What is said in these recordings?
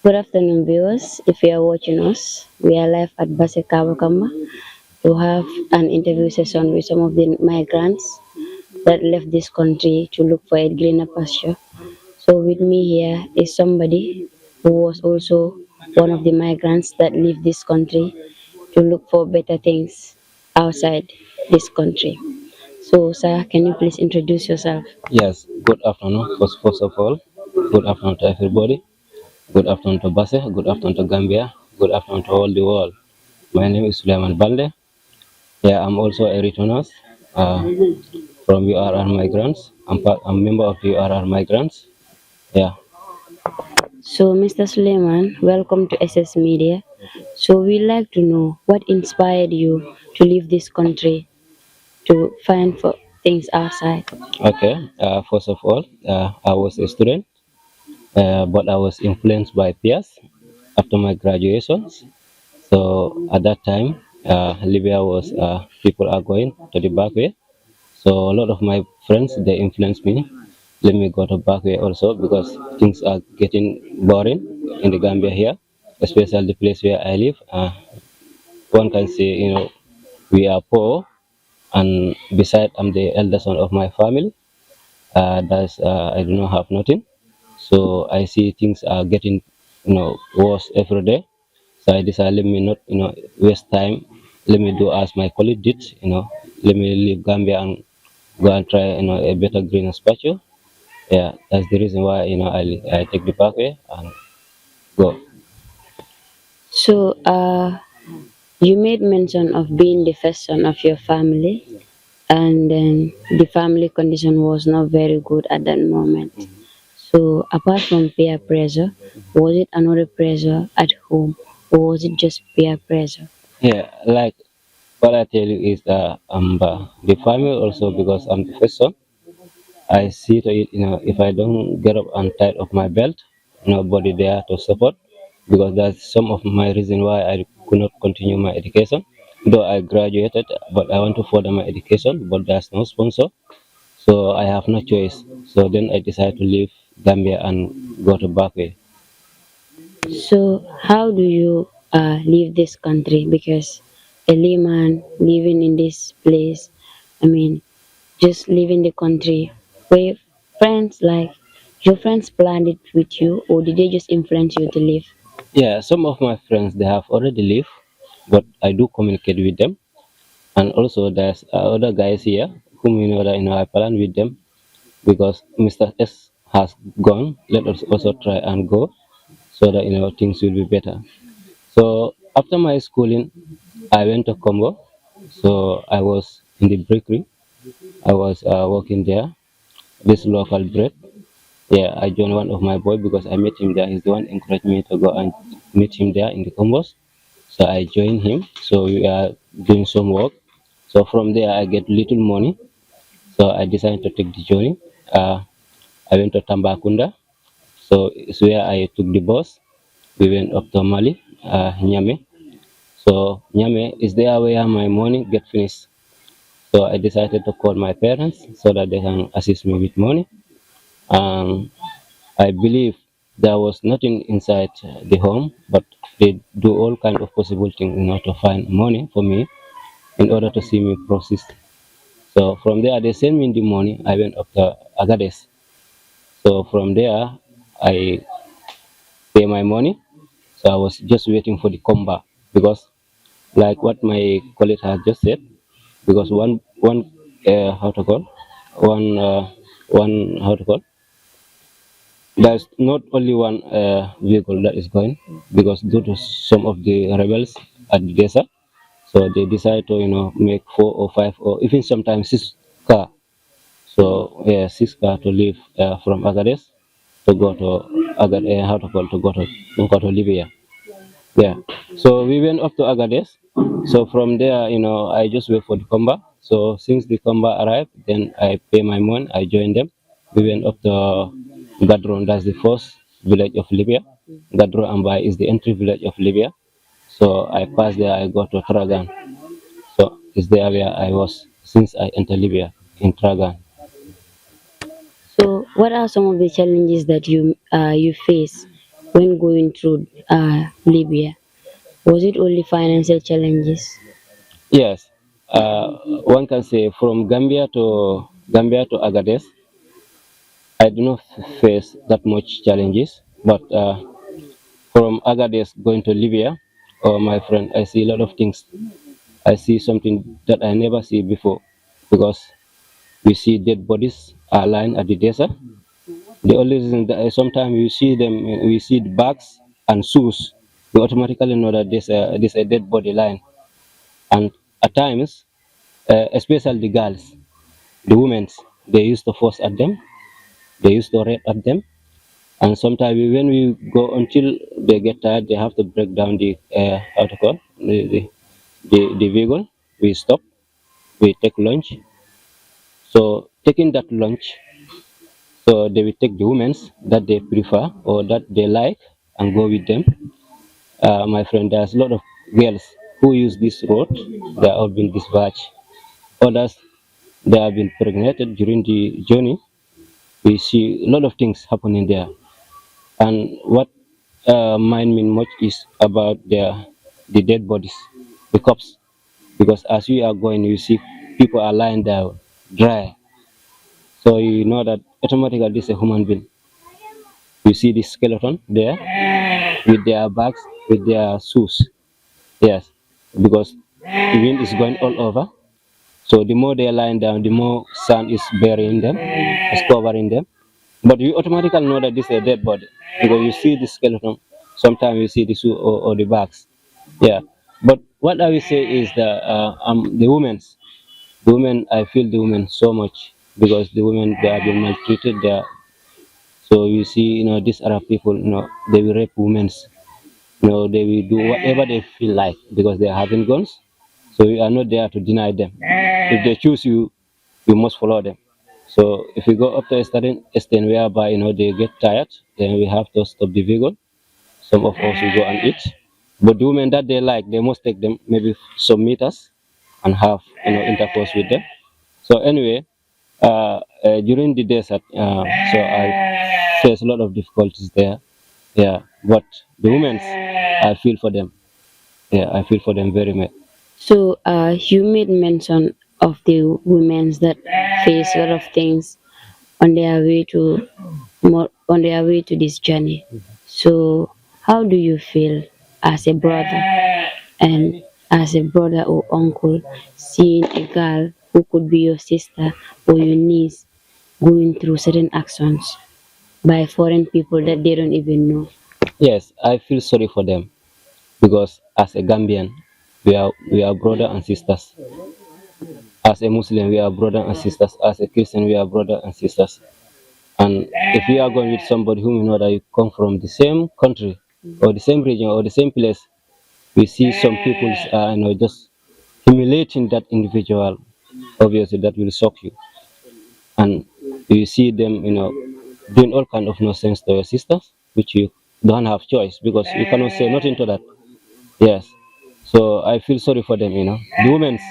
Good afternoon, viewers. If you are watching us, we are live at Basekabakamba to have an interview session with some of the migrants that left this country to look for a greener pasture. So with me here is somebody who was also one of the migrants that leave this country to look for better things outside this country. So, sir, can you please introduce yourself? Yes, good afternoon. First of all, good afternoon to everybody. Good afternoon to Basse. Good afternoon to Gambia. Good afternoon to all the world. My name is Suleiman Balde. Yeah, I'm also a returner from URR Migrants. I'm a member of URR Migrants. Yeah. So, Mr. Suleiman, welcome to SS Media. So, we'd like to know what inspired you to leave this country to find for things outside. Okay. First of all, I was a student, but I was influenced by peers after my graduation. So at that time, Libya was people are going to the Backway. So a lot of my friends they influenced me. Let me go to Backway also because things are getting boring in the Gambia here, especially the place where I live. One can say we are poor, and beside I'm the elder son of my family. That's I do not have nothing. So I see things are getting worse every day. So I decided let me not waste time. Let me do as my colleague did. Let me leave Gambia and go and try a better greener pasture. Yeah, that's the reason why I take the pathway and go. So, you made mention of being the first son of your family, and then the family condition was not very good at that moment. So, apart from peer pressure, was it another pressure at home, or was it just peer pressure? Yeah, like what I tell you is the family also because I'm the first son. I see to it, if I don't get up and tie up my belt, nobody there to support because that's some of my reason why I could not continue my education. Though I graduated, but I want to further my education, but there's no sponsor, so I have no choice. So then I decided to leave Gambia and go to Backway. So, how do you leave this country? Because a layman living in this place, I mean, just leaving the country, where friends like your friends planned it with you, or did they just influence you to leave? Yeah, some of my friends they have already left, but I do communicate with them. And also there's other guys here whom that I plan with them because Mr. S has gone. Let us also try and go so that things will be better. So after my schooling, I went to Congo. So I was in the bakery. I was working there, this local bread. Yeah, I joined one of my boys because I met him there. He's the one encouraged me to go and meet him there in the combos. So I joined him. So we are doing some work. So from there I get little money. So I decided to take the journey. I went to Tambakunda. So it's where I took the bus. We went up to Mali, Nyame. So Nyame is there where my money get finished. So I decided to call my parents so that they can assist me with money. Um, I believe there was nothing inside the home, but they do all kind of possible things to find money for me in order to see me process. So from there, they sent me the money. I went up to Agades. So from there, I pay my money. So I was just waiting for the comeback because, like what my colleague has just said, because one how to call one how to call there's not only one vehicle that is going because due to some of the rebels at the desert, so they decide to make 4 or 5 or even sometimes 6 car. So yeah, 6 car to leave from Agades to go to how to call to go to Libya. Yeah. So we went up to Agades. So from there, I just wait for the combat. So since the combat arrived, then I pay my money. I joined them. We went up to Gadron. That's the first village of Libya. Gadron Ambai is the entry village of Libya. So I passed there. I go to Tragan. So it's there where I was since I entered Libya in Tragan. So, what are some of the challenges that you face when going through Libya? Was it only financial challenges? Yes, one can say from Gambia to Agadez, I do not face that much challenges, but from Agadez going to Libya, oh my friend, I see a lot of things. I see something that I never see before, because we see dead bodies are lying at the desert. The only reason that sometimes you see them, we see the bags and shoes, you automatically know that there's a dead body lying. And at times, especially the girls, the women, they used to force at them, they used to rape at them. And sometimes when we go until they get tired, they have to break down the how to call the vehicle. We stop, we take lunch. So taking that lunch, so they will take the women's that they prefer or that they like and go with them. My friend, there's a lot of girls who use this road. They have been dispatched. Others, they have been pregnant during the journey. We see a lot of things happening there. And what mind me much is about the dead bodies, the corpse. Because as we are going, you see people are lying there dry. So you know that automatically this is a human being. You see the skeleton there with their bags, with their shoes. Yes, because the wind is going all over. So the more they are lying down, the more sun is burying them, is covering them. But you automatically know that this is a dead body because you see the skeleton. Sometimes you see the shoe or the bags. Yeah. But what I will say is that the women, I feel the women so much because the women they have been maltreated. So you see, these Arab people, they will rape women. They will do whatever they feel like because they are having guns. So you are not there to deny them. If they choose you, you must follow them. So if we go up to a certain extent whereby they get tired, then we have to stop the vehicle. Some of us will go and eat. But the women that they like, they must take them maybe some meters and have intercourse with them. So anyway, during the desert, so I face a lot of difficulties there. Yeah, but the women, I feel for them. Yeah, I feel for them very much. So you made mention of the women that face a lot of things on their way to on their way to this journey. So how do you feel as a brother and as a brother or uncle seeing a girl who could be your sister or your niece going through certain actions by foreign people that they don't even know? Yes, I feel sorry for them because as a Gambian, we are brother and sisters. As a Muslim, we are brother and sisters. As a Christian, we are brother and sisters. And if we are going with somebody whom you know that you come from the same country or the same region or the same place, we see some people just humiliating that individual. Obviously, that will shock you, and you see them doing all kind of nonsense to your sisters, which you don't have choice because you cannot say nothing to that. Yes, so I feel sorry for them. The women's.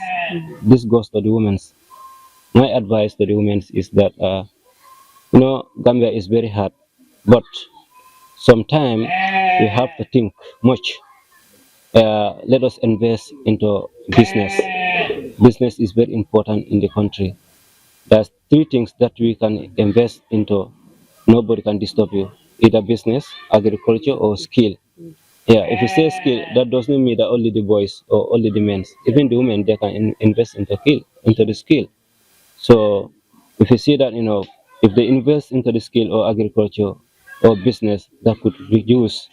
This goes to the women's. My advice to the women's is that Gambia is very hard, but sometimes we have to think much. Let us invest into business. Business is very important in the country. There's three things that we can invest into. Nobody can disturb you. Either business, agriculture, or skill. Yeah, if you say skill, that doesn't mean that only the boys or only the men. Even the women, they can invest into the skill. So if you see that, if they invest into the skill or agriculture or business, that could reduce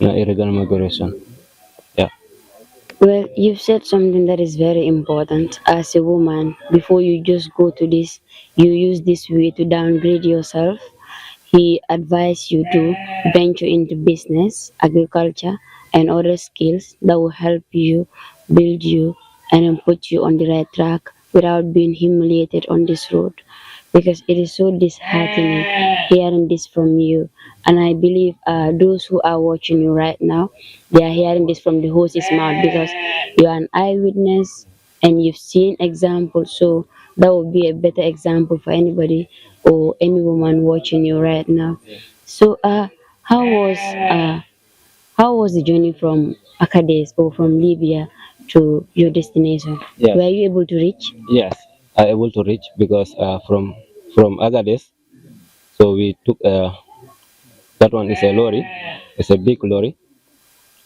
illegal migration. Yeah. Well, you've said something that is very important. As a woman, before you just go to this, you use this way to downgrade yourself. He advised you to venture into business, agriculture, and other skills that will help you, build you, and then put you on the right track without being humiliated on this road. Because it is so disheartening hearing this from you. And I believe those who are watching you right now, they are hearing this from the horse's mouth because you are an eyewitness and you've seen examples. So that would be a better example for anybody or any woman watching you right now. So, How was the journey from Acades or from Libya to your destination? Yes, Were you able to reach? yes, I able to reach because from Agades, so we took that one is a lorry, it's a big lorry.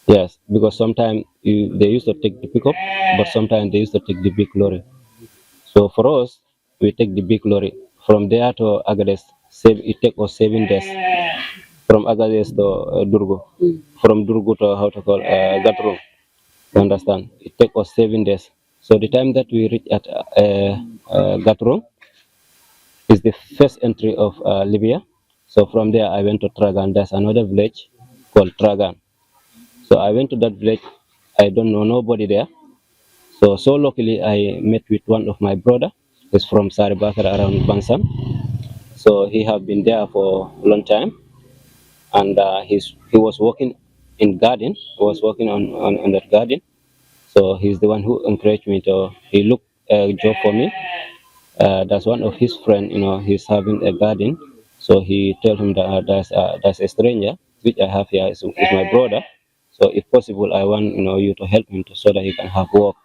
Yes, because sometimes they used to take the pickup, but sometimes they used to take the big lorry. So for us, we take the big lorry from there to Agades. It take us 7 days from Agades to Durgo, from Durgo to how to call Gatrum. You understand? It take us 7 days. So the time that we reach at Gatrum is the first entry of Libya. So from there I went to Tragan. There's another village called Tragan. So I went to that village. I don't know nobody there. So luckily I met with one of my brother. He's from Saribakar around Bansan. So he have been there for a long time, and he was working in garden. He was working on that garden. So he's the one who encouraged me to. He looked a job for me. That's one of his friend. He's having a garden. So he told him that there's a stranger which I have here is my brother. So if possible, I want you to help him so that he can have work.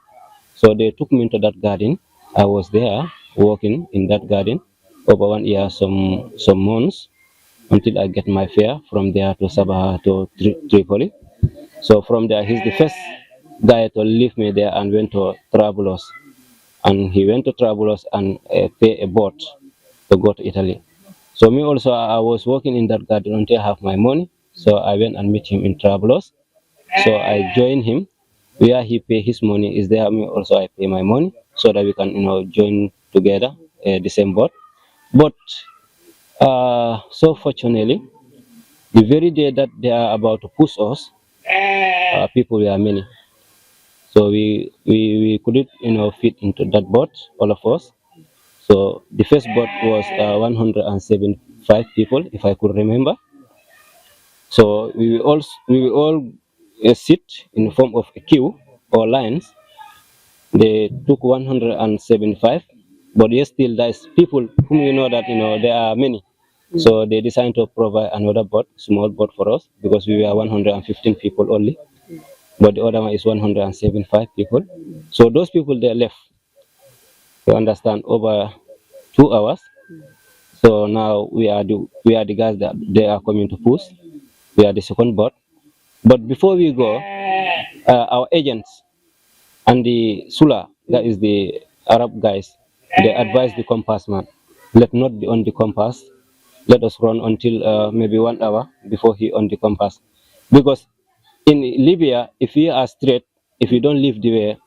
So they took me into that garden. I was there working in that garden over 1 year, some months until I get my fare from there to Sabah to Tripoli. So from there, he's the first guy to leave me there and went to Trablus. And he went to Trablus and pay a boat to go to Italy. So me also, I was working in that garden until I have my money. So I went and meet him in Trablus. So I joined him. Where he pay his money is there. Me also I pay my money so that we can join together the same boat. But so fortunately, the very day that they are about to push us, people were many. So we couldn't fit into that boat, all of us. So the first boat was 175 people, if I could remember. So we will all sit in the form of a queue or lines. They took 175, but yet still there's people whom that there are many. So they decided to provide another boat, small boat for us because we were 115 people only, but the other one is 175 people. So those people they left. You understand over 2 hours. So now we are the guys that they are coming to push. We are the second boat. But before we go, our agents and the Sula, that is the Arab guys, they advise the compass man, let not be on the compass. Let us run until maybe 1 hour before he on the compass. Because in Libya, if you are straight, if you don't leave the way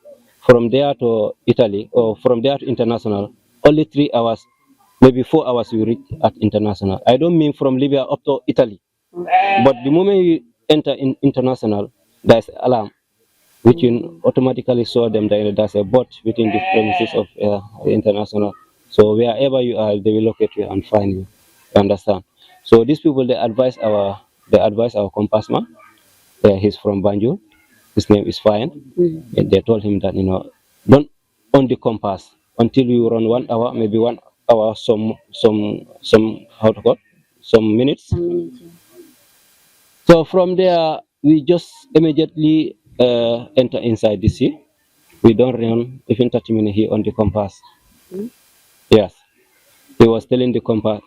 from there to Italy or from there to international, only 3 hours, maybe 4 hours you reach at international. I don't mean from Libya up to Italy, but the moment you enter in international, there's alarm which you automatically saw them that there's a bot within the premises of international. So wherever you are, they will locate you and find you. You understand? So these people they advise our compass man. He's from Banjul. His name is Fine. And they told him that don't on the compass until you run 1 hour, maybe 1 hour, some how to call some minutes. Some minutes. So from there, we just immediately enter inside the sea. We don't run even 30 minutes here on the compass. Yes, he was telling the compass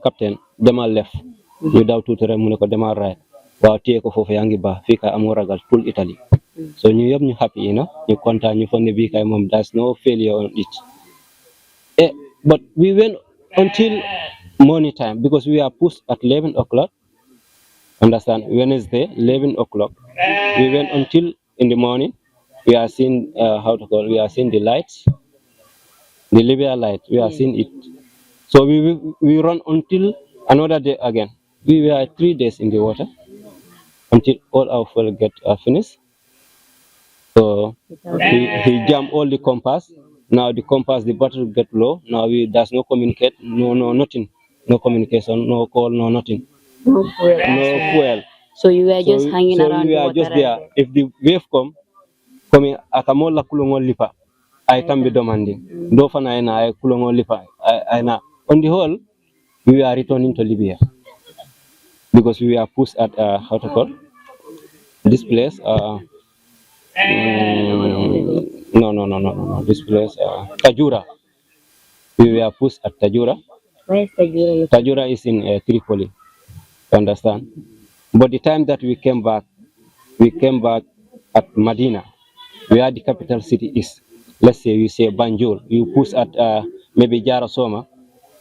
captain, dema left without tutere mu ne ko dema right. Waaw téye ko foofu yaa ngi baax fii kay amoo ragal tout Italy. So ñu yëpp ñu happy, ñu kontaan ñu foog ne bii kay moom there's no failure on it. But we went until morning time because we are pushed at 11 o'clock. Understand? Wednesday, 11 o'clock. We went until in the morning. We are seeing we are seeing the lights, the Libya light. We are seeing it. So we run until another day again. We were 3 days in the water until all our fuel get finished. So he jammed all the compass. Now the compass, the battery get low. Now there's no communicate, no nothing, no communication, no call, no nothing, No fuel. no fuel. So you were just hanging around we the are water. just there. If the wave come akamola kulongo lipa, I can be demanding. Do fana I kulongo lipa. I na. On the whole, we are returning to Libya. because we are pushed at how to call this place. No. This place, Tajura. We were pushed at Tajura. Where is Tajura? Tajura is in Tripoli. You understand? But the time that we came back at Medina, where the capital city is. Let's say we say Banjul. You push at maybe Jarasoma.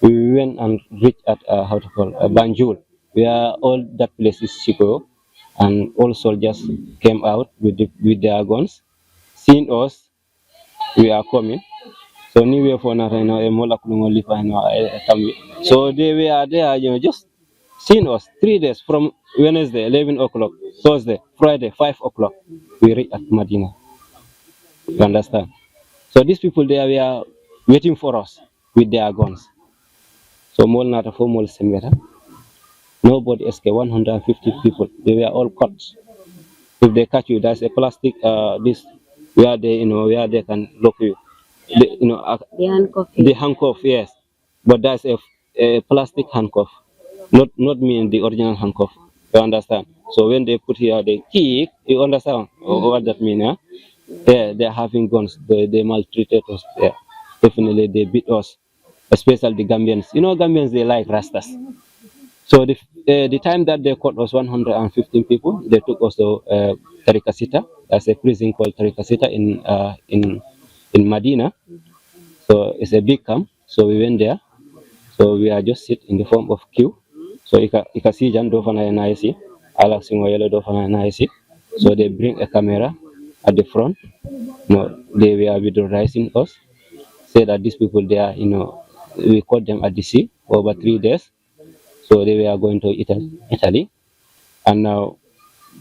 We went and reached at how to call Banjul, where all that place is secure, and all soldiers came out with their guns. Seeing us, we are coming. So ni we for na a mola kulungo lifa so they were there, just seeing us 3 days from Wednesday 11 o'clock, Thursday, Friday 5 o'clock. We reach at Medina. You understand? So these people there were waiting for us with their guns. So mol nata for mol semeta. Nobody escaped. 150 people. They were all caught. If they catch you, there's a plastic this where where they can lock you. The handcuff, yes. But that's a plastic handcuff, not mean the original handcuff. You understand? So when they put here the kick, you understand what that means, huh? They're having guns. They maltreated us. Yeah. Definitely they beat us, especially the Gambians. Gambians, they like rastas. So the time that they caught us 115 people, they took us to Tarikasita. That's a prison called Tarikasita in Medina. So it's a big camp. So we went there. So we are just sit in the form of queue. So you can see Jan Dofana and IC, Alex Yellow Dofana and IC. So they bring a camera at the front. They were visualizing us. Say that these people there, we caught them at the sea over 3 days. So they were going to Italy, and now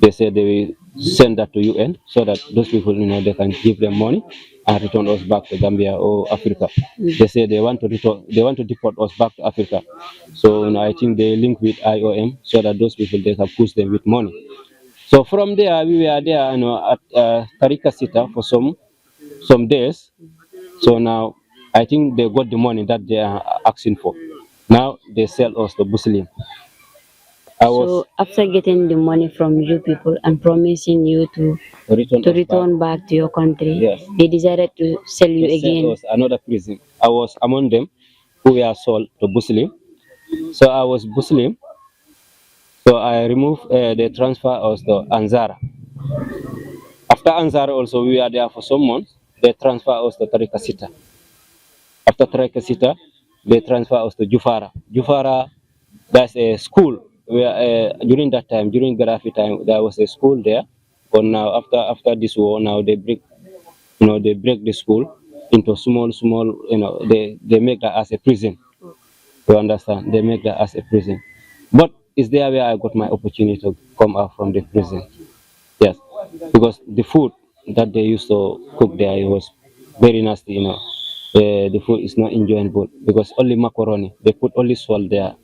they said they will send that to UN so that those people, they can give them money and return us back to Gambia or Africa. They say they want to deport us back to Africa. So I think they link with IOM so that those people, they can push them with money. So from there we were there, at Tarika Sita for some days. So now I think they got the money that they are asking for. Now they sell us the Muslim. So after getting the money from you people and promising you to return back to your country, yes, they decided to sell you again. Sell us another prison. I was among them who were sold to Muslim. So I was Muslim. So I removed the transfer us to Anzara. After Anzara also we were there for some months. They transfer us to Tarikasita. After Tarikasita, they transfer us to Jufara. Jufara, that's a school where during that time, during Gaddafi time, there was a school there. But now after this war, now they break the school into small, they make that as a prison. You understand? They make that as a prison. But it's there where I got my opportunity to come out from the prison. Yes, because the food that they used to cook there, it was very nasty. The food is not enjoyable because only macaroni. They put only salt there,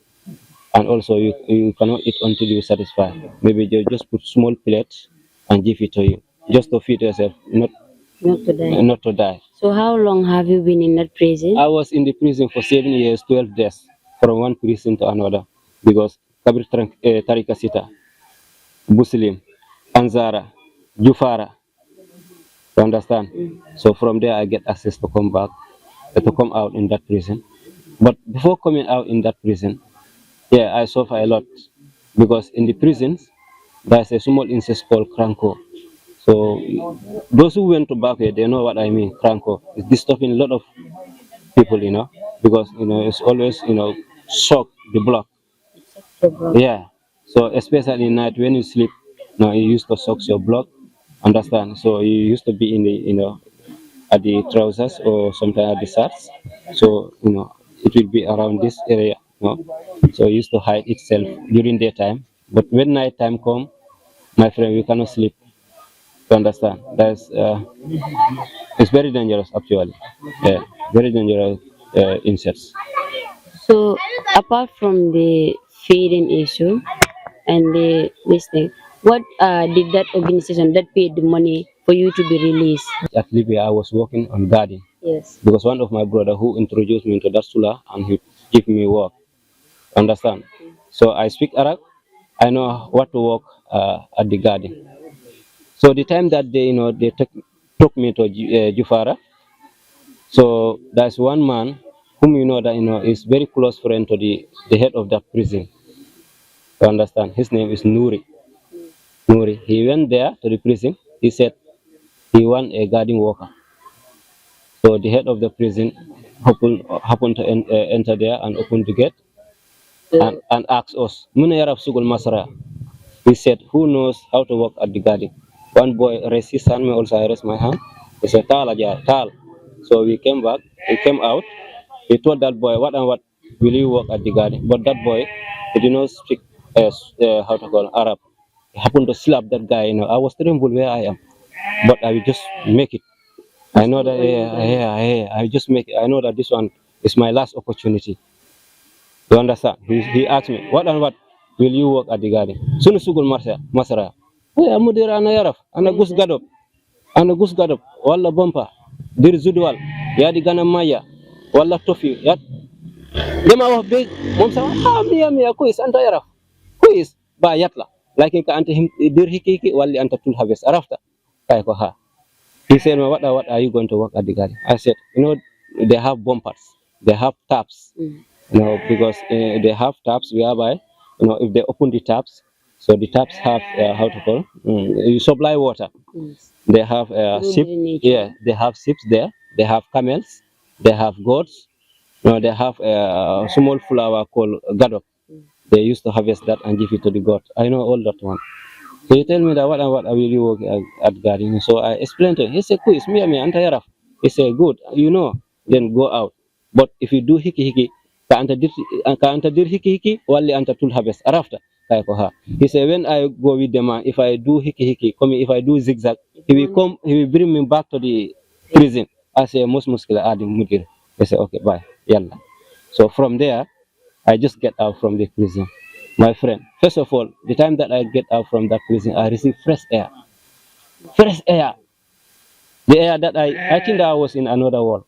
and also you cannot eat until you satisfy. Maybe they just put small plates and give it to you, just to feed yourself, Not to die. not to die. So how long have you been in that prison? I was in the prison for 7 years, 12 days, from one prison to another, because Kabir Tarika Sita, Muslim, Anzara, Jufara. You understand? So from there I get access to come back, to come out in that prison. But before coming out in that prison, yeah, I suffer a lot because in the prisons there's a small insect called cranko. So those who went to Backway, they know what I mean. Cranko. It's disturbing a lot of people, because it's always shock the block. Yeah. So especially in night when you sleep, you used to shock your block. Understand? So you used to be in the at the trousers or sometimes at the shirts. So it will be around this area. So it used to hide itself during daytime. But when night time come, my friend, we cannot sleep. You understand? That's it's very dangerous actually. Yeah, very dangerous insects. So apart from the feeding issue and the this thing, what did that organization that paid the money for you to be released? At Libya, I was working on garden. Yes. Because one of my brother who introduced me into that sula and he give me work. Understand? So I speak Arab. I know what to work at the garden. So the time that they took me to Jufara. So there's one man whom is very close friend to the head of that prison. You understand? His name is Nuri. Nuri. He went there to the prison. He said he want a garden worker. So the head of the prison happened to enter there and open the gate and asked us, "Muna yarab sugul masra." He said, "Who knows how to work at the garden?" One boy raised his hand, me also I raised my hand. He said, "Tal, Ajar, Tal." So we came back, he came out. He told that boy, "What and what will you work at the garden?" But that boy, he did not speak how to call Arab. He happened to slap that guy. I was tremble where I am, but I will just make it. I know that, I just make it. I know that this one is my last opportunity. You understand? He asked me, "What and what will you work at the garden?" Sunu sugul masara. Hey, amudir ana yaraf, ana gus gadop, walla bompa, dir zudwal, ya di gana maya, walla tofi, ya. Dema wax be mom sama, miya kuis anta yaraf. Kuis ba yatla. Like ka anta dir hiki walli anta tul harvest. Arafta. Kay ko ha. He said, what are you going to work at the garden? I said, they have bumpers, they have taps, because they have taps whereby, if they open the taps, so the taps have, how to call, you supply water. They have sheep, yeah, they have sheep there, they have camels, they have goats, they have a small flower called gadok. They used to harvest that and give it to the goat. I know all that one. So he tell me that what and what I will you work at garden. So I explained to him. He said, "Quiz me anta yaraf." He said, "Good, then go out. But if you do hiki ka anta dir hiki wali anta tul harvest arafta kay ko ha." He said, "When I go with the man, if I do hiki, come if I do zigzag, he will bring me back to the prison." I say, "Most muskila adim mudir." He said, "Okay, bye, yalla." So from there, I just get out from the prison. My friend, first of all, the time that I get out from that prison, I receive fresh air. Fresh air. The air that I think that I was in another world.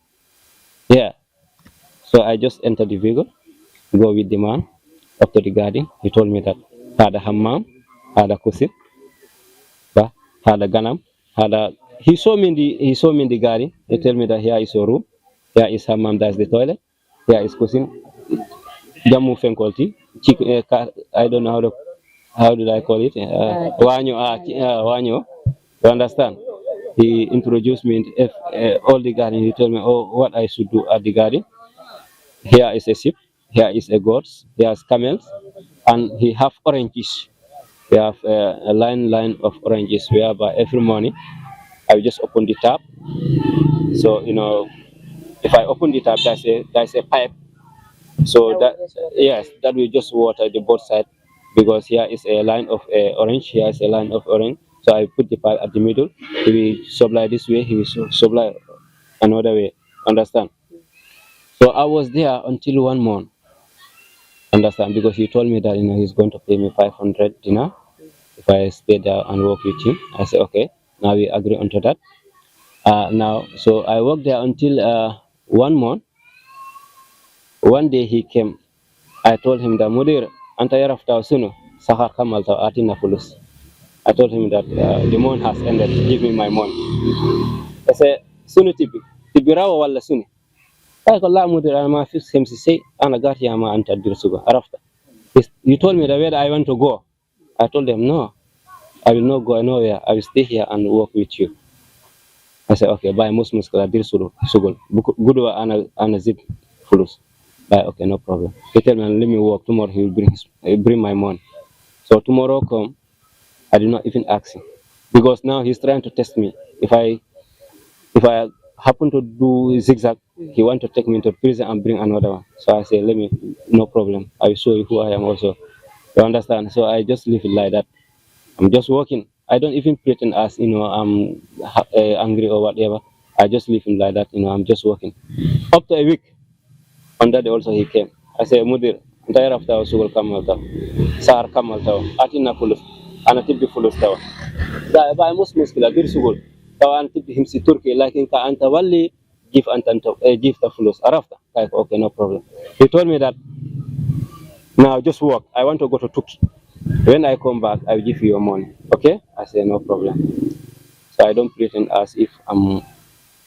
Yeah. So I just entered the vehicle, go with the man up to the garden. He told me that had a hammam, had a kusin, had a ganam, he saw me in the garden. He told me that here is your room, here is hammam, that's the toilet, here is kusin, jamu fenkolti, I don't know how did I call it? Wanyo, wanyo. You understand? He introduced me in all the garden. He told me, what I should do at the garden. Here is a sheep, here is a goat, here is camels, and he have oranges. We have a line of oranges whereby every morning I will just open the tap. So if I open the tap, there's a pipe. So that, yes, that will just water the both side, because here is a line of orange, here is a line of orange. So I put the pipe at the middle. He will supply this way, he will supply another way. Understand? So I was there until 1 month. Understand? Because he told me that he's going to pay me 500 dinar if I stay there and work with him. I said, okay. Now we agree onto that. So I worked there until 1 month. One day he came. I told him that Mudir, anta yarafta sunu, sahar kamal taw atina fulus. I told him that the month has ended. Give me my money. I said, "Sunu tibirawa wala suni." I called la Mudir, I'm a fix him to say, "Anagati ama anta dirsuga." Arafta. You told me that where I want to go. I told them, "No, I will not go nowhere. I will stay here and work with you." I said, "Okay, bye, muskala dirsugul. Gudwa ana zip fulus." Bye, okay, no problem. He tell me, "Let me work tomorrow. He will bring my money." So tomorrow come, I did not even ask him, because now he's trying to test me. If I happen to do zigzag, he want to take me into prison and bring another one. So I say, "Let me, no problem. I will show you who I am also." You understand? So I just leave it like that. I'm just working. I don't even pretend as I'm angry or whatever. I just leave him like that. I'm just working. Up to a week. On that day also he came. I say, "Mudir, entire after sugul kamal taw, sar kamal taw, atina fulus, ana tibbi fulus taw." Ba mus muskila bir sugul. Taw an tibbi himsi Turkey, like in ka anta walli give the fulus. Arafta. Okay, no problem. He told me that now just work. I want to go to Turkey. When I come back, I'll give you your money. Okay? I say, no problem. So I don't pretend as if I'm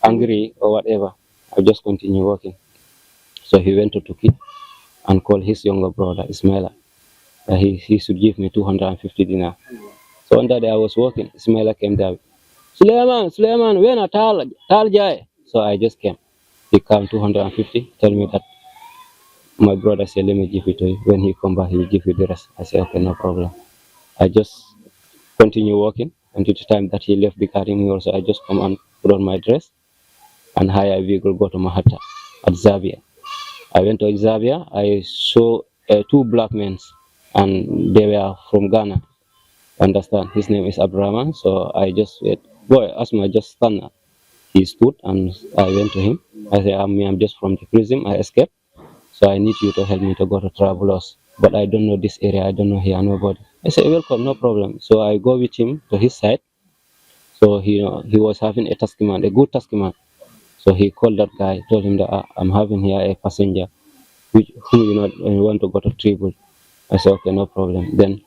angry or whatever. I just continue working. So he went to Turkey and called his younger brother, Ismaila. He should give me 250 dinar. So one day I was working, Ismaila came there. Suleiman, when a tal jai. So I just came. He came 250, tell me that my brother said, let me give it to you. When he come back, he will give you the rest. I said, okay, no problem. I just continue working until the time that he left the garden. Me also, I just come and put on my dress and hire a vehicle, go to Mahatta at Zavia. I went to Zavia. I saw two black men, and they were from Ghana. Understand? His name is Abraham. So I just said, boy, Asma, just stand up. He stood, and I went to him. I said, I'm just from the prison. I escaped. So I need you to help me to go to Travelers. But I don't know this area. I don't know here, nobody. I said, welcome, no problem. So I go with him to his side. So he was having a taxi man, a good taxi man. So he called that guy, told him that I'm having here a passenger who want to go to Tribal. I said, okay, no problem. Then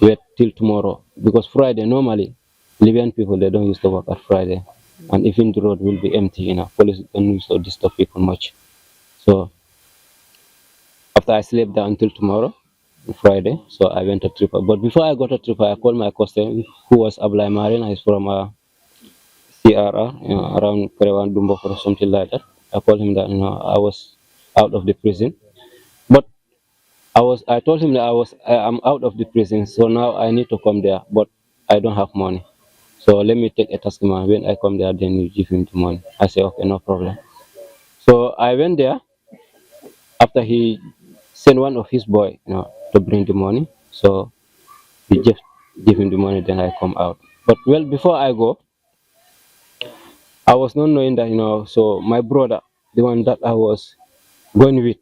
wait till tomorrow. Because Friday, normally, Libyan people, they don't used to work at Friday. And even the road will be empty, Police don't used to disturb people much. So after I slept there until tomorrow, Friday, so I went to Tripa. But before I got to Tripa, I called my cousin who was Ablai Marin. He's from CRR, around Kerewan Dumbo or something like that. I called him that I was out of the prison. But I told him that I'm out of the prison, so now I need to come there, but I don't have money. So let me take a task man. When I come there, then you give him the money. I say, okay, no problem. So I went there after he sent one of his boy, to bring the money. So he just give him the money, then I come out. But well, before I go, I was not knowing that, so my brother, the one that I was going with,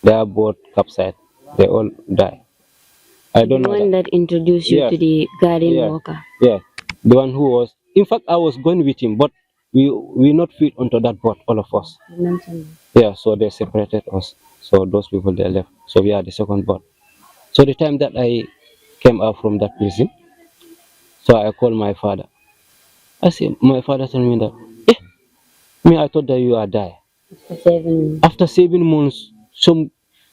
they are both capsized. They all die. I don't The know one that. that introduced you to Yes, the garden yes, worker. yes. The one who was, in fact, I was going with him, but we not fit onto that boat, all of us. You mentioned. Yeah, so they separated us. So those people they left. So we are the second boat. So the time that I came out from that prison, so I called my father. I said, my father told me that, me, I thought that you are die. For 7 After 7 months,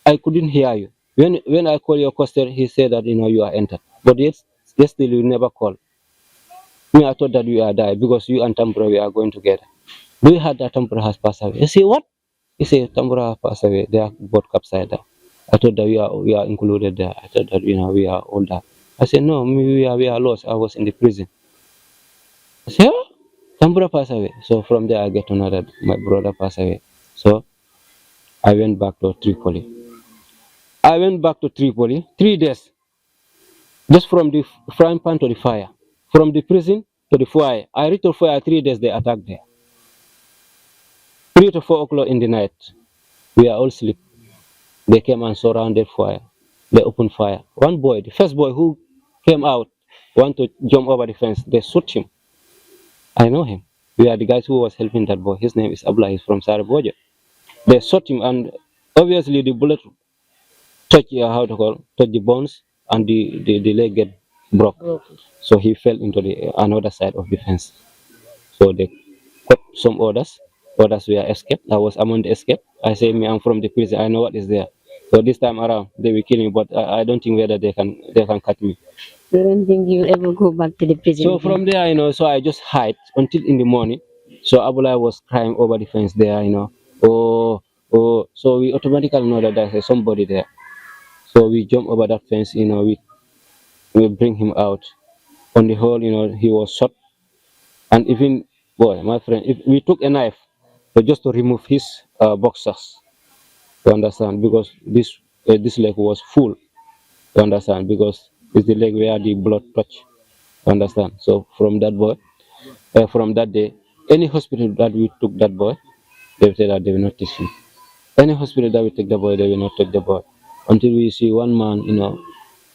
I couldn't hear you. When I call your question, he said that you are entered. But yet still you never call. Me, I thought that you are die because you and Tambra we are going together. Do you have that Tambra has passed away? I say what? He said Tambra has passed away. They are both capsized. I thought that we are included there. I thought that we are all there. I said no, we are lost. I was in the prison. I said, oh, Tambra passed away. So from there I get to know that my brother passed away. So I went back to Tripoli. I went back to Tripoli 3 days, just from the frying pan to the fire, from the prison to the fire. I reached the fire 3 days. They attacked there. 3 to 4 o'clock in the night, we are all asleep. They came and surrounded fire. They opened fire. One boy, the first boy who came out, wanted to jump over the fence. They shot him. I know him. We are the guys who was helping that boy. His name is Abla. He's from Saraboja. They shot him, and obviously the bullet touch touch the bones, and the leg get broke. So he fell into the another side of the fence. So they cut some others. Others were escaped. I was among the escape. I say me, I'm from the prison. I know what is there. So this time around they will kill me, but I don't think whether they can cut me. You don't think you'll ever go back to the prison So again? from there, so I just hide until in the morning. So Abula was crying over the fence there. Oh, oh. So we automatically know that there's somebody there. So we jump over that fence, we bring him out. On the whole, he was shot. And even, boy, my friend, if we took a knife just to remove his boxers, you understand, because this leg was full, you understand, because it's the leg where the blood touch, you understand. So from that day, any hospital that we took that boy, they said that they will not teach him. Any hospital that we take the boy, they will not take the boy. Until we see one man,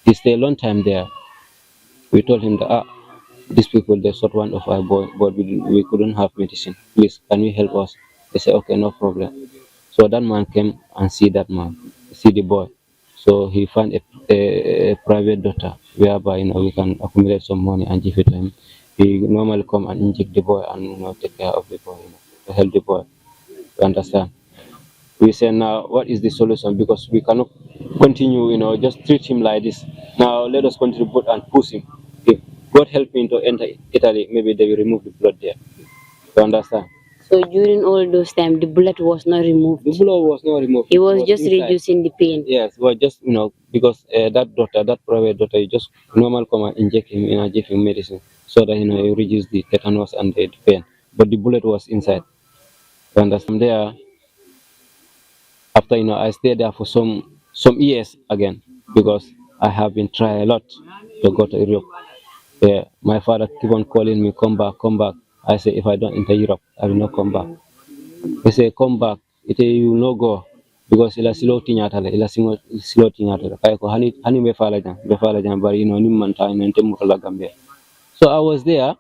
he stay a long time there. We told him that these people they shot one of our boy, but we couldn't have medicine. Please, can you help us? They said, okay, no problem. So that man came and see that man, see the boy. So he found a a private doctor whereby we can accumulate some money and give it to him. He normally come and inject the boy and take care of the boy, to help the boy. You understand? We say now, what is the solution? Because we cannot continue, just treat him like this. Now let us contribute and push him. If God help him to enter Italy, maybe they will remove the blood there. You understand? So during all those time, the bullet was not removed. The blood was not removed. It was just inside. reducing the pain. Yes, well, just because that private doctor, you just normal come and inject him, give him medicine so that he reduce the tetanus and the pain. But the bullet was inside. You understand? There, after I stayed there for some years again because I have been trying a lot to go to Europe. Yeah, my father keep on calling me, come back, come back. I say if I don't enter Europe, I will not come back. He say come back. It you will not go because ila slow tinyatale, ila slow tinyatale. Kaya ko hani be fala jan, but ni manta ina ntemu kala Gambia. So I was there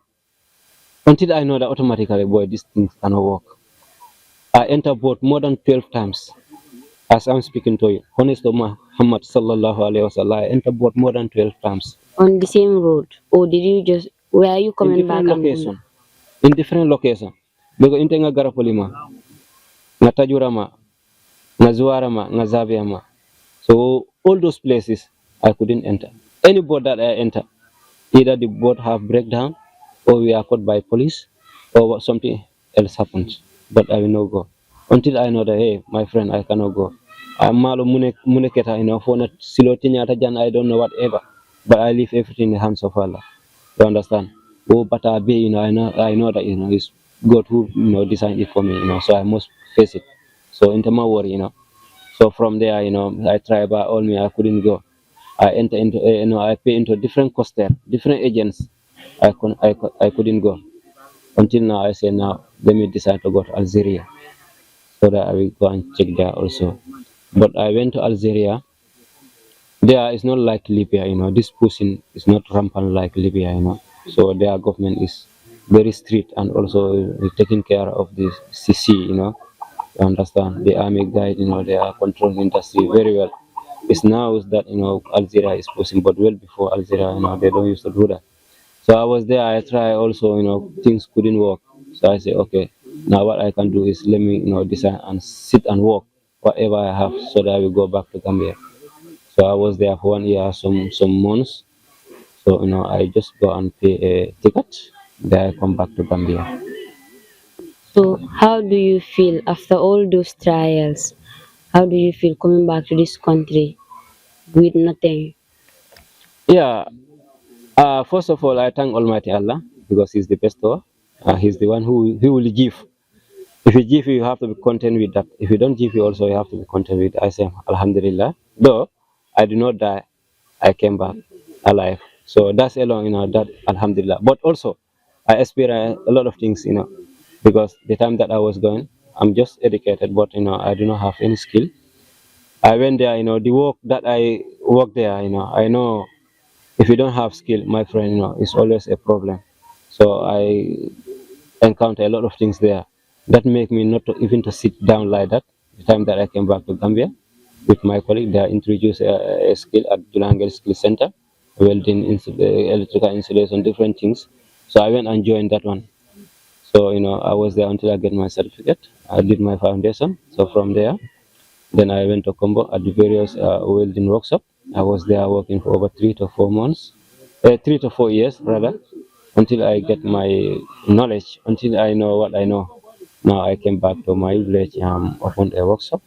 until I know that automatically, boy, these things cannot work. I enter boat more than 12 times. As I'm speaking to you, honest to Muhammad sallallahu alaihi wasallam, I enter boat more than 12 times. On the same road, or did you just? Where are you coming back? In different location. Because in Tenga Garapolima, Natajurama, Nazuarama, Nazaviama. So all those places I couldn't enter. Any boat that I enter, either the boat have breakdown, or we are caught by police, or something else happens. But I will not go until I know that hey, my friend, I cannot go. I'm malo muneketa for not silotinya tajan. I don't know whatever, but I leave everything in the hands of Allah. You understand? Oh, but I be I know that it's God who designed it for me. So I must face it. So into my worry. So from there, I try by all me. I couldn't go. I enter into, I pay into different coster, different agents. I couldn't go. Until now, I say now, let me decide to go to Algeria. So that I will go and check there also. But I went to Algeria. There is not like Libya, this pushing is not rampant like Libya, So their government is very strict and also taking care of the CC, You understand? The army guide, they are controlling industry very well. It's now that Algeria is pushing, but well before Algeria, they don't used to do that. So I was there. I try also, things couldn't work. So I say, okay, now what I can do is let me, decide and sit and work whatever I have, so that I will go back to Gambia. So I was there for 1 year, some months. So I just go and pay a ticket. Then I come back to Gambia. So how do you feel after all those trials? How do you feel coming back to this country with nothing? Yeah. First of all, I thank Almighty Allah because He's the bestower. He's the one who will give. If He give you, you have to be content with that. If He don't give you, also you have to be content with it. I say Alhamdulillah. Though I did not die, I came back alive. So that's alone, that Alhamdulillah. But also, I experienced a lot of things, because the time that I was going, I'm just educated, but I do not have any skill. I went there, the work that I work there, I know if you don't have skill, my friend, it's always a problem. So I encounter a lot of things there that make me not to even to sit down like that. The time that I came back to Gambia with my colleague, they introduced a skill at Dulangel Skill Center, welding, electrical installation, different things. So I went and joined that one. So I was there until I get my certificate. I did my foundation. So from there, then I went to Combo at the various welding workshop. I was there working for over 3 to 4 months, 3 to 4 years rather, until I get my knowledge, until I know what I know. Now I came back to my village, opened a workshop.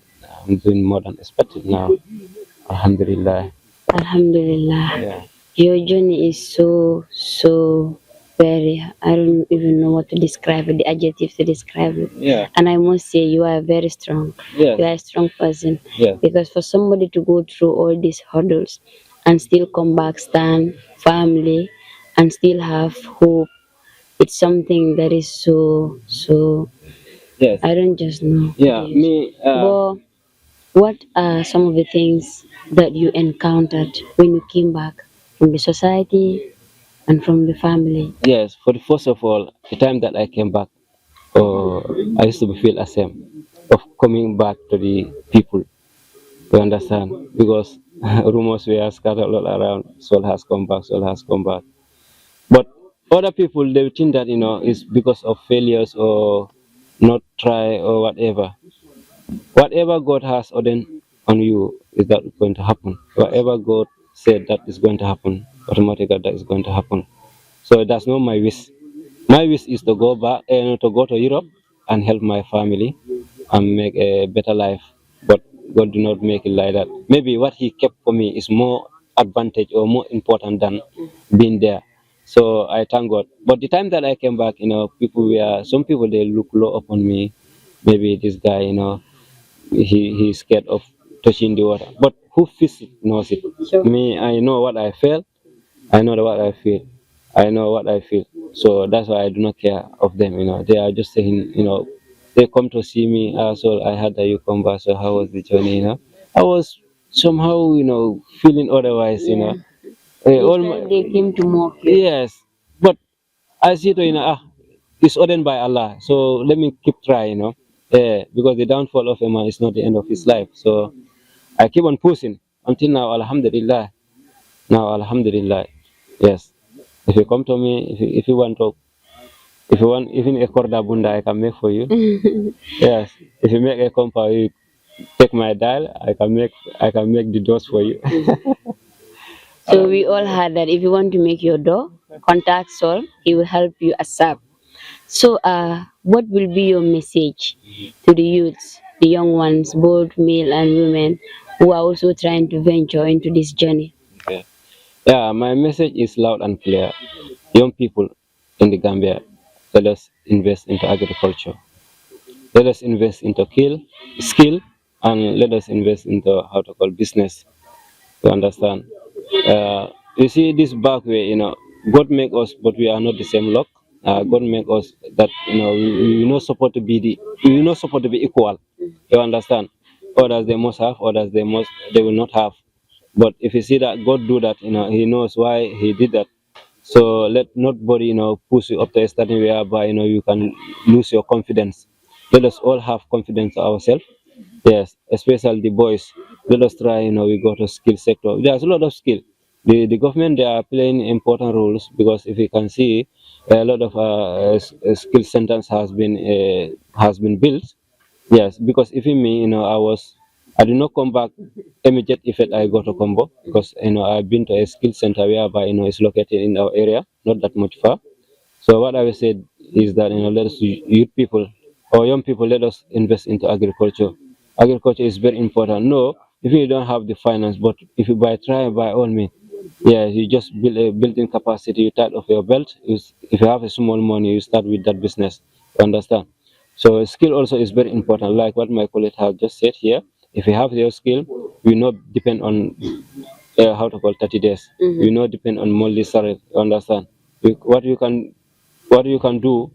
I'm doing more than expected now. Alhamdulillah. Alhamdulillah. Yeah. Your journey is so very, I don't even know what to describe it, the adjectives to describe it. Yeah. And I must say you are very strong. Yes. You are a strong person. Yes. Because for somebody to go through all these hurdles and still come back, stand, family, and still have hope, it's something that is so Yes. I don't just know. Yeah. Me. But what are some of the things that you encountered when you came back from the society and from the family? Yes. For the first of all, the time that I came back, I used to feel ashamed of coming back to the people. You understand? Because Rumors were scattered all around. Saul has come back. Saul has come back. But other people, they think that it's because of failures or not try or whatever. Whatever God has ordained on you is that going to happen. Whatever God said that is going to happen, automatically that is going to happen. So that's not my wish. My wish is to go back and to go to Europe and help my family and make a better life. But God do not make it like that. Maybe what He kept for me is more advantage or more important than being there. So I thank God. But the time that I came back, some people they look low upon me. Maybe this guy, he's scared of touching the water. But who feels it knows it. Sure. Me, I know what I felt. I know what I feel. I know what I feel. So that's why I do not care of them. They are just saying, they come to see me. So I heard that you come back. So how was the journey? I was somehow, feeling otherwise. All my, They came to mock you. yes, but I see it, it's ordained by Allah. So let me keep trying. Yeah, because the downfall of a man is not the end of his life. So I keep on pushing until now. Alhamdulillah. Now, Alhamdulillah. Yes. If you come to me, if you want even a korda bunda, I can make for you. Yes. If you make a compound, you take my dial. I can make the doors for you. So we all heard that if you want to make your door, contact Saul. He will help you ASAP. So, what will be your message to the youths, the young ones, both male and women, who are also trying to venture into this journey? Okay. Yeah, my message is loud and clear. Young people in the Gambia, let us invest into agriculture. Let us invest into skill, and let us invest into how to call business. You understand? You see this back way, God make us, but we are not the same luck. God make us that we're not supposed to be we're not supposed to be equal. You understand? Others they must have, others they will not have. But if you see that God do that, He knows why He did that. So let nobody, push you up to a certain whereby you can lose your confidence. Let us all have confidence in ourselves. Yes, especially the boys. Let us try, we go to skill sector. There's a lot of skill. The government they are playing important roles because if you can see, a lot of skill centers has been built. Yes, because even me, I did not come back immediate effect I got to Combo because I've been to a skill center whereby it's located in our area, not that much far. So what I will say is that let us youth people or young people let us invest into agriculture. Agriculture is very important. No, if you don't have the finance, but if you try by all means, yeah, you just build a building capacity. You start off your belt. If you have a small money, you start with that business. You understand? So skill also is very important. Like what my colleague has just said here. If you have your skill, you not depend on how to call 30 days. You not depend on monthly salary. You understand? What you can do,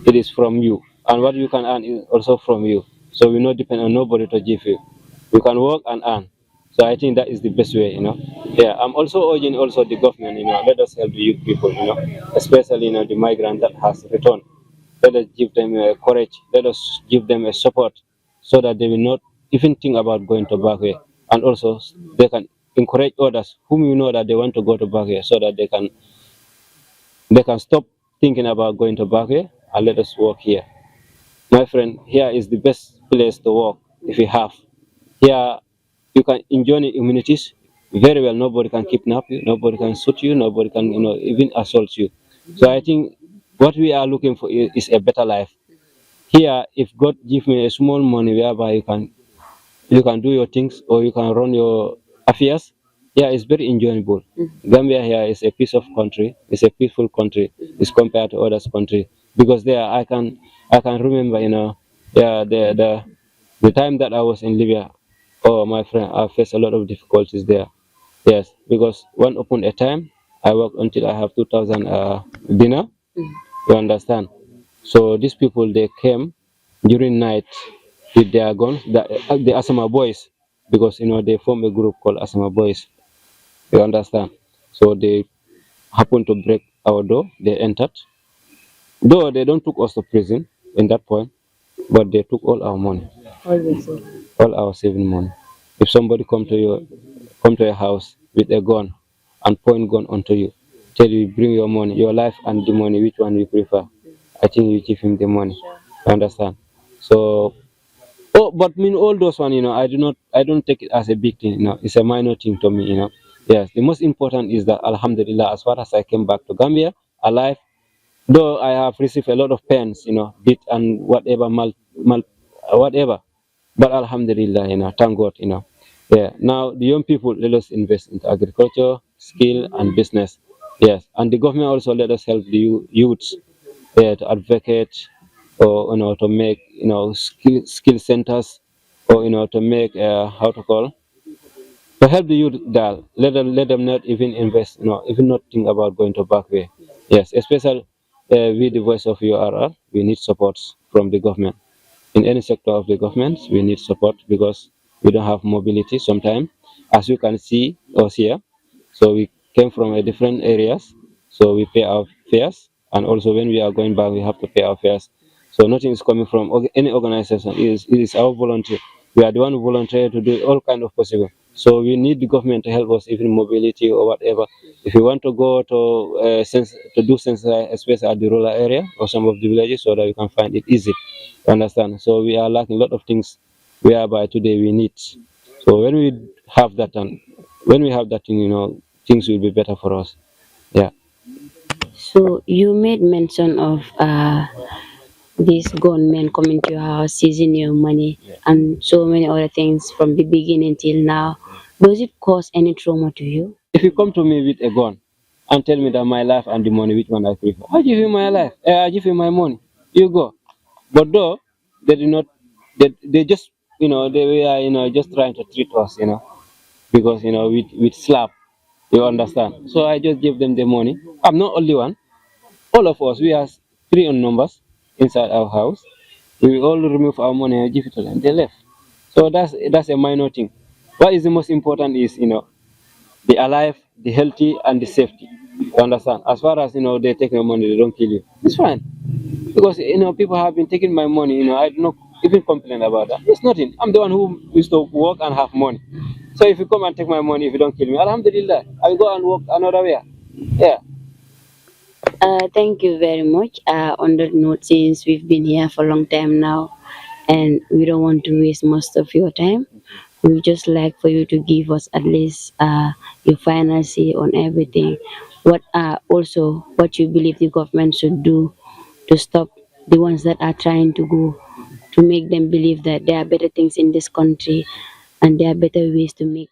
it is from you, and what you can earn is also from you. So we not depend on nobody to give you. You can work and earn. So I think that is the best way. Yeah, I'm also urging also the government. Let us help the youth people. Especially the migrant that has returned. Let us give them courage. Let us give them a support, so that they will not even think about going to Backway, and also they can encourage others whom that they want to go to Backway, so that they can stop thinking about going to Backway and let us work here. My friend, here is the best place to work if you have. Here you can enjoy the immunities very well. Nobody can kidnap you, nobody can shoot you, nobody can even assault you. So I think what we are looking for is a better life. Here, if God give me a small money whereby you can do your things or you can run your affairs. Yeah, it's very enjoyable. Gambia here is a peaceful country. It's a peaceful country. It's compared to others country because there I can remember yeah the time that I was in Libya. Oh my friend, I faced a lot of difficulties there. Yes, because one upon a time I worked until I have 2,000 dinner. You understand? So these people they came during night with their guns, the Asama boys, because they form a group called Asama boys. You understand? So they happened to break our door. They entered. Though they don't took us to prison in that point, but they took all our money, all our saving money. If somebody come to your house with a gun and point gun onto you, tell you bring your money, your life and the money, which one you prefer? I think you give him the money. You understand? So, oh, but mean all those one, I don't take it as a big thing. It's a minor thing to me. Yes, the most important is that Alhamdulillah, as far as I came back to Gambia alive, though I have received a lot of pains, bit and whatever, whatever. But Alhamdulillah, thank God, Yeah. Now the young people let us invest into agriculture, skill, and business. Yes, and the government also let us help the youths, yeah, to advocate, or to make skill centers, or to make how to call, to help the youth, that let them not even invest, even not think about going to Backway. Yes, especially with the voice of URR, we need support from the government. In any sector of the government, we need support because we don't have mobility sometimes, as you can see us here. So we came from a different areas, so we pay our fares, and also when we are going back, we have to pay our fares. So nothing is coming from any organization. It is our volunteer. We are the one who volunteer to do all kind of possible. So we need the government to help us, even mobility or whatever. If you want to go to to do census, especially at the rural area or some of the villages, so that we can find it easy. You understand? So we are lacking a lot of things whereby today we need. So when we have that thing, things will be better for us. Yeah. So you made mention of this gunmen coming to your house, seizing your money, and so many other things from the beginning till now. Does it cause any trauma to you? If you come to me with a gun and tell me that my life and the money, which one I prefer, I give you my life. I give you my money. You go. But though they do not, they just they are just trying to treat us, because with slap, you understand. So I just give them the money. I'm not only one. All of us, we have three on numbers inside our house. We all remove our money and give it to them. They left. So that's a minor thing. What is the most important is the alive, the healthy, and the safety. You understand? As far as they take your money, they don't kill you. It's fine because people have been taking my money. I do not even complain about that. It's nothing. I'm the one who used to work and have money. So if you come and take my money, if you don't kill me, Alhamdulillah, I will go and work another way. Yeah. Thank you very much. On that note, since we've been here for a long time now, and we don't want to waste most of your time, we just like for you to give us at least your final say on everything. What also what you believe the government should do to stop the ones that are trying to go, to make them believe that there are better things in this country and there are better ways to make